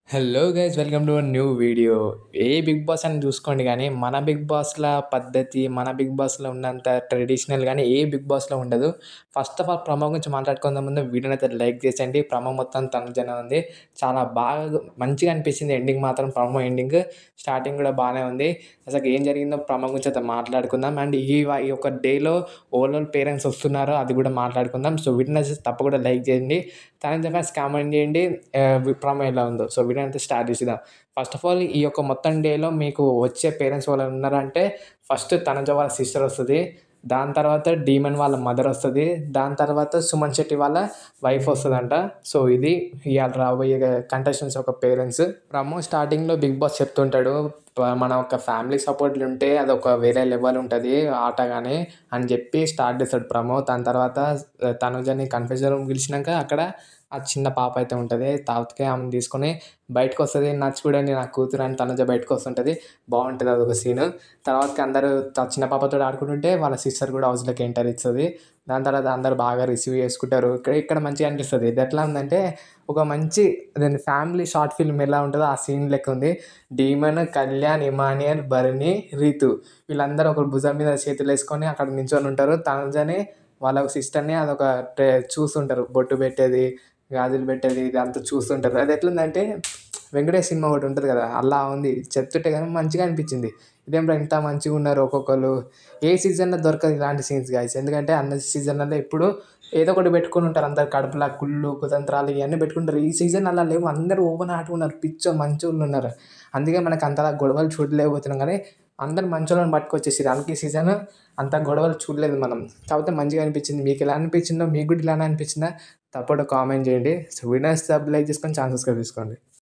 Hello guys, welcome to new video. ఏ Bigg Boss అని చూసుకోండి కానీ మన బిగ్ బాస్ల పద్ధతి, మన బిగ్ బాస్లో ఉన్నంత ట్రెడిషనల్ కానీ ఏ బిగ్ బాస్లో ఉండదు. ఫస్ట్ ఆఫ్ ఆల్ ప్రమో గురించి మాట్లాడుకునే ముందు వీడియోని అయితే లైక్ చేసేయండి. ప్రమో మొత్తం తనుజనే ఉంది. చాలా బాగా మంచిగా అనిపించింది. ఎండింగ్ మాత్రం ప్రమో ఎండింగ్, స్టార్టింగ్ కూడా బాగానే ఉంది. అసలు ఏం జరిగిందో ప్రమో గురించి అయితే మాట్లాడుకుందాం. అండ్ ఈ యొక్క డేలో ఓవరాల్ పేరెంట్స్ వస్తున్నారో అది కూడా మాట్లాడుకుందాం. సో వీడియోని తప్పకుండా లైక్ చేయండి. తనుజ ఫ్యాన్స్ కామెంట్ చేయండి ప్రమో ఎలా ఉందో. సో వీడియో అయితే స్టార్ట్ చేసేద్దాం. ఫస్ట్ ఆఫ్ ఆల్ ఈ యొక్క మొత్తం డేలో మీకు వచ్చే పేరెంట్స్ వాళ్ళు ఉన్నారంటే ఫస్ట్ తనుజ వాళ్ళ సిస్టర్ వస్తుంది, దాని తర్వాత డీమన్ వాళ్ళ మదర్ వస్తుంది, దాని తర్వాత సుమన్ శెట్టి వాళ్ళ వైఫ్ వస్తుందంట. సో ఇది ఇవాళ రాబోయే కంటెస్టెంట్స్ యొక్క పేరెంట్స్. ప్రమో స్టార్టింగ్లో బిగ్ బాస్ చెప్తుంటాడు, మన ఒక ఫ్యామిలీ సపోర్ట్లు ఉంటే అదొక వేరే లెవెల్ ఉంటుంది ఆట కానీ అని చెప్పి స్టార్ట్ చేస్తాడు ప్రమో. దాని తర్వాత తనుజని కన్ఫ్యూజన్ రూమ్ పిలిచినాక అక్కడ ఆ చిన్న పాప అయితే ఉంటుంది, తాతకే ఆమెను తీసుకొని బయటకు వస్తుంది. నా చూడండి నా కూతురు అని తనుజ బయటకు వస్తుంటుంది. బాగుంటుంది అదొక సీను. తర్వాతకి అందరూ చిన్న పాపతో ఆడుకుంటుంటే వాళ్ళ సిస్టర్ కూడా హౌస్లోకి ఎంటర్ ఇస్తుంది. దాని తర్వాత అందరూ బాగా రిసీవ్ చేసుకుంటారు. ఇక్కడ మంచిగా అనిపిస్తుంది. ఇది ఎట్లా ఉందంటే ఒక మంచి ఫ్యామిలీ షార్ట్ ఫిల్మ్ ఎలా ఉంటుందో ఆ సీన్ లెక్క ఉంది. డీమన్, కళ్యాణ్, ఇమానియల్, భరణి, రీతు వీళ్ళందరూ ఒకరు భుజం మీద చేతులు వేసుకొని అక్కడ నించొని ఉంటారు. తనుజని వాళ్ళ సిస్టర్ని అదొక చూస్తుంటారు, బొట్టు పెట్టేది, గాజులు పెట్టేది, ఇదంతా చూస్తుంటారు. అది ఎట్లుందంటే వెంకటేష్ సినిమా ఒకటి ఉంటుంది కదా, అలా ఉంది. చెప్తుంటే కానీ మంచిగా అనిపించింది. ఇదేం ఇంత మంచిగా ఉన్నారు ఒక్కొక్కరు. ఏ సీజన్లో దొరకదు ఇలాంటి సీన్స్ గాయస్. ఎందుకంటే అన్ని సీజన్లలో ఇప్పుడు ఏదో ఒకటి పెట్టుకొని ఉంటారు. అందరు కడుపులా కుళ్ళు కుతంత్రాలు ఇవన్నీ పెట్టుకుంటారు. ఈ సీజన్ అలా లేవు. అందరూ ఓపెన్ హార్ట్గా ఉన్నారు, పిచ్చో మంచోళ్ళు ఉన్నారు. అందుకే మనకు అంతలా గొడవలు చూడలేకపోతున్నాం. కానీ అందరు మంచోళ్ళని పట్టుకొచ్చేసారు. అందుకే ఈ సీజన్ అంత గొడవలు చూడలేదు మనం. కాకపోతే మంచిగా అనిపించింది. మీకు ఎలా అనిపించిందో, మీకు కూడా ఇలానే అనిపించిందా తప్పకుండా కామెంట్ చేయండి. సో వీడియోస్ లైక్ చేసుకొని ఛాన్స్ సబ్స్క్రైబ్ చేసుకోండి.